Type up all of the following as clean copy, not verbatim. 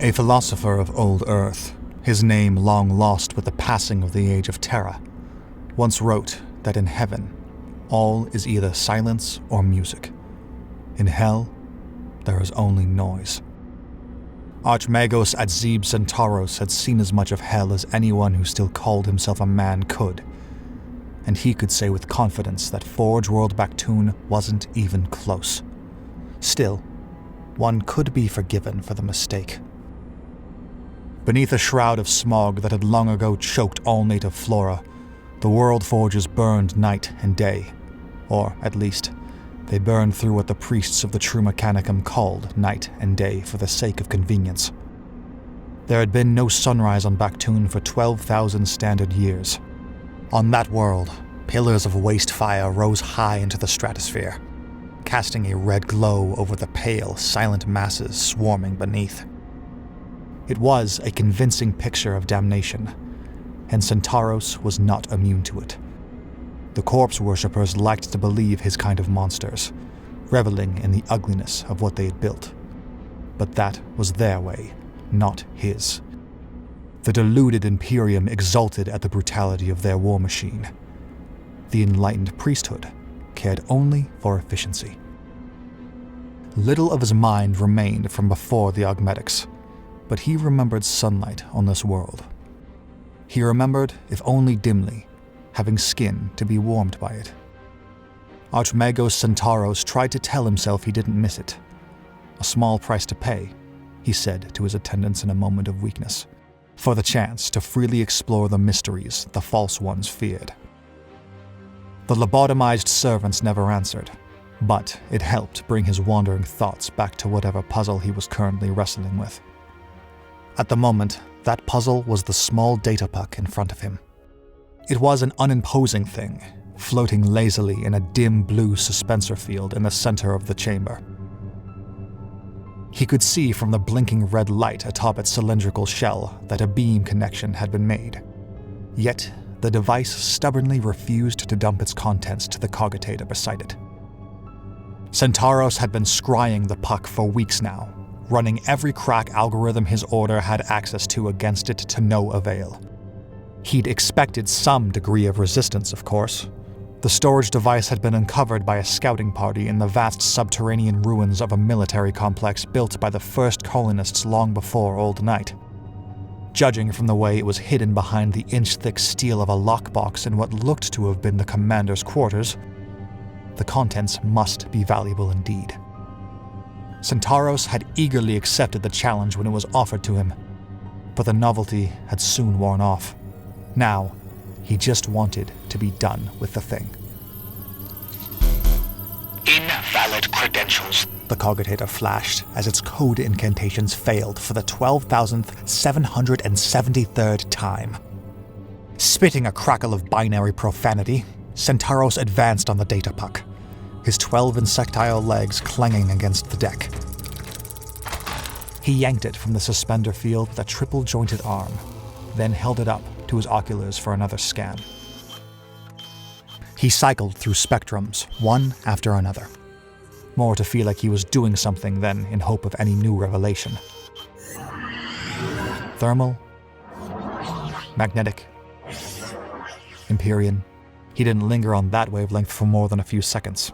A philosopher of old Earth, his name long lost with the passing of the Age of Terra, once wrote that in heaven, all is either silence or music. In hell, there is only noise. Archmagos Adzib Centauros had seen as much of hell as anyone who still called himself a man could, and he could say with confidence that Forge World Baktoon wasn't even close. Still, one could be forgiven for the mistake. Beneath a shroud of smog that had long ago choked all native flora, the world forges burned night and day, or at least, they burned through what the priests of the True Mechanicum called night and day for the sake of convenience. There had been no sunrise on Baktoon for 12,000 standard years. On that world, pillars of waste fire rose high into the stratosphere, casting a red glow over the pale, silent masses swarming beneath. It was a convincing picture of damnation, and Centauros was not immune to it. The corpse worshippers liked to believe his kind of monsters, reveling in the ugliness of what they had built. But that was their way, not his. The deluded Imperium exulted at the brutality of their war machine. The enlightened priesthood cared only for efficiency. Little of his mind remained from before the Augmetics, but he remembered sunlight on this world. He remembered, if only dimly, having skin to be warmed by it. Archmagos Centauros tried to tell himself he didn't miss it. A small price to pay, he said to his attendants in a moment of weakness, for the chance to freely explore the mysteries the false ones feared. The lobotomized servants never answered, but it helped bring his wandering thoughts back to whatever puzzle he was currently wrestling with. At the moment, that puzzle was the small data puck in front of him. It was an unimposing thing, floating lazily in a dim blue suspensor field in the center of the chamber. He could see from the blinking red light atop its cylindrical shell that a beam connection had been made. Yet, the device stubbornly refused to dump its contents to the cogitator beside it. Centauros had been scrying the puck for weeks now, running every crack algorithm his order had access to against it to no avail. He'd expected some degree of resistance, of course. The storage device had been uncovered by a scouting party in the vast subterranean ruins of a military complex built by the first colonists long before Old Night. Judging from the way it was hidden behind the inch-thick steel of a lockbox in what looked to have been the commander's quarters, the contents must be valuable indeed. Centauros had eagerly accepted the challenge when it was offered to him, but the novelty had soon worn off. Now, he just wanted to be done with the thing. Invalid credentials, the cogitator flashed as its code incantations failed for the 12,773rd time. Spitting a crackle of binary profanity, Centauros advanced on the data puck, his 12 insectile legs clanging against the deck. He yanked it from the suspender field with a triple-jointed arm, then held it up to his oculars for another scan. He cycled through spectrums, one after another, more to feel like he was doing something than in hope of any new revelation. Thermal, magnetic, Empyrean. He didn't linger on that wavelength for more than a few seconds.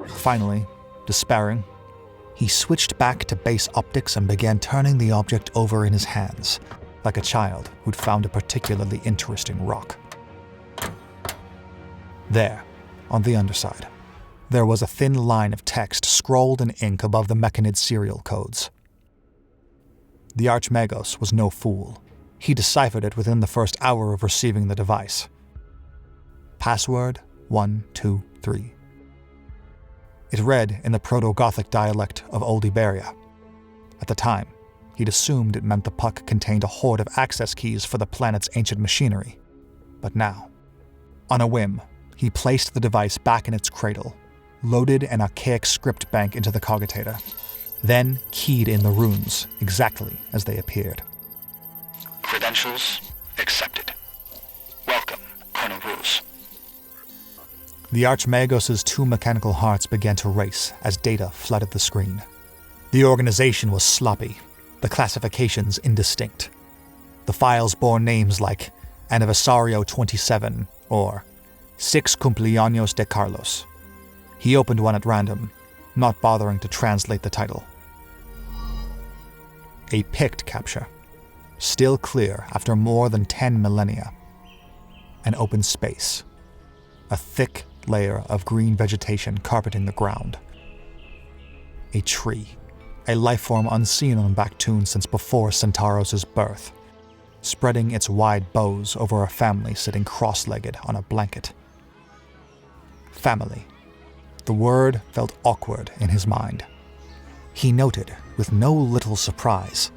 Finally, despairing, he switched back to base optics and began turning the object over in his hands, like a child who'd found a particularly interesting rock. There, on the underside, there was a thin line of text scrawled in ink above the Mechanid serial codes. The Archmagos was no fool. He deciphered it within the first hour of receiving the device. Password123. It read in the Proto-Gothic dialect of Old Iberia. At the time, he'd assumed it meant the puck contained a hoard of access keys for the planet's ancient machinery. But now, on a whim, he placed the device back in its cradle, loaded an archaic script bank into the cogitator, then keyed in the runes exactly as they appeared. Credentials accepted. Welcome, Colonel Roos. The Archmagos' two mechanical hearts began to race as data flooded the screen. The organization was sloppy, the classifications indistinct. The files bore names like Aniversario 27 or Six Cumpleaños de Carlos. He opened one at random, not bothering to translate the title. A Pict capture, still clear after more than 10 millennia. An open space, a thick layer of green vegetation carpeting the ground. A tree, a lifeform unseen on Baktun since before Centauros' birth, spreading its wide boughs over a family sitting cross-legged on a blanket. Family. The word felt awkward in his mind. He noted, with no little surprise,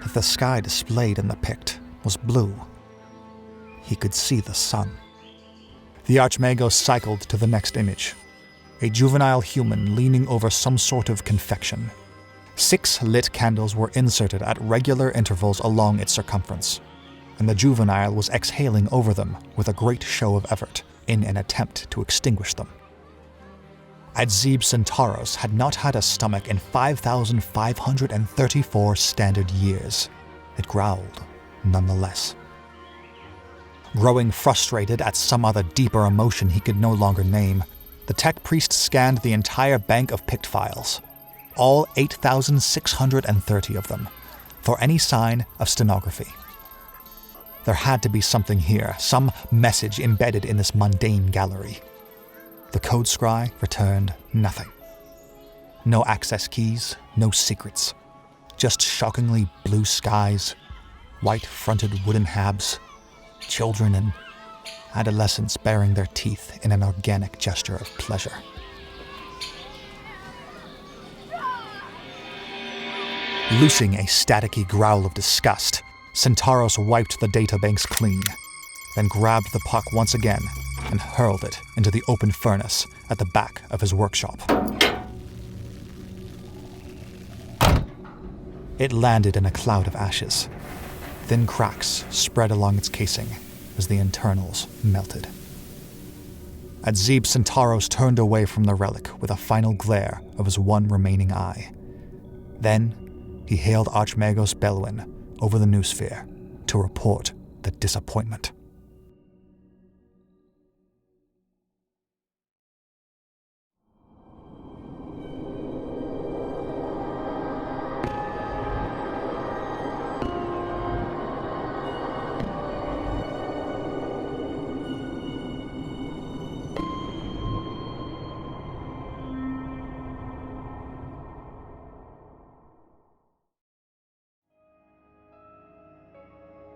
that the sky displayed in the Pict was blue. He could see the sun. The Archmagos cycled to the next image. A juvenile human leaning over some sort of confection. 6 lit candles were inserted at regular intervals along its circumference, and the juvenile was exhaling over them with a great show of effort in an attempt to extinguish them. Adzib Centauros had not had a stomach in 5,534 standard years. It growled, nonetheless. Growing frustrated at some other deeper emotion he could no longer name, the tech priest scanned the entire bank of Pict files, all 8,630 of them, for any sign of stenography. There had to be something here, some message embedded in this mundane gallery. The code scry returned nothing. No access keys, no secrets. Just shockingly blue skies, white-fronted wooden habs, children and adolescents baring their teeth in an organic gesture of pleasure. Loosing a staticky growl of disgust, Centauros wiped the databanks clean, then grabbed the puck once again and hurled it into the open furnace at the back of his workshop. It landed in a cloud of ashes. Thin cracks spread along its casing as the internals melted. Adzib Centauros turned away from the relic with a final glare of his one remaining eye. Then he hailed Archmagos Belwyn over the noosphere to report the disappointment.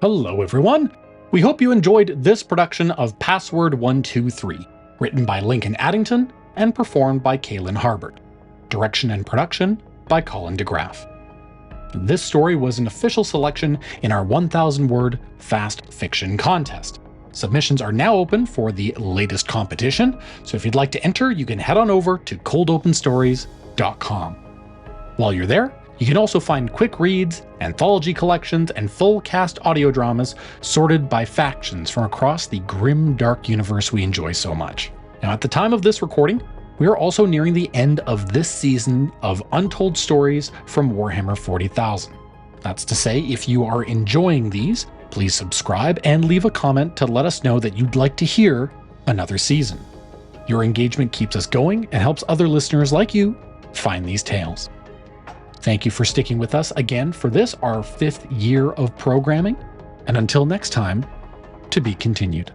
Hello everyone! We hope you enjoyed this production of Password123, written by Lincoln Addington and performed by Colyn Harbert. Direction and production by Colyn DeGraaff. This story was an official selection in our 1,000-word fast fiction contest. Submissions are now open for the latest competition, so if you'd like to enter, you can head on over to coldopenstories.com. While you're there, you can also find quick reads, anthology collections, and full cast audio dramas sorted by factions from across the grim, dark universe we enjoy so much. Now, at the time of this recording, we are also nearing the end of this season of Untold Stories from Warhammer 40,000. That's to say, if you are enjoying these, please subscribe and leave a comment to let us know that you'd like to hear another season. Your engagement keeps us going and helps other listeners like you find these tales. Thank you for sticking with us again for this, our 5th year of programming, and until next time, to be continued.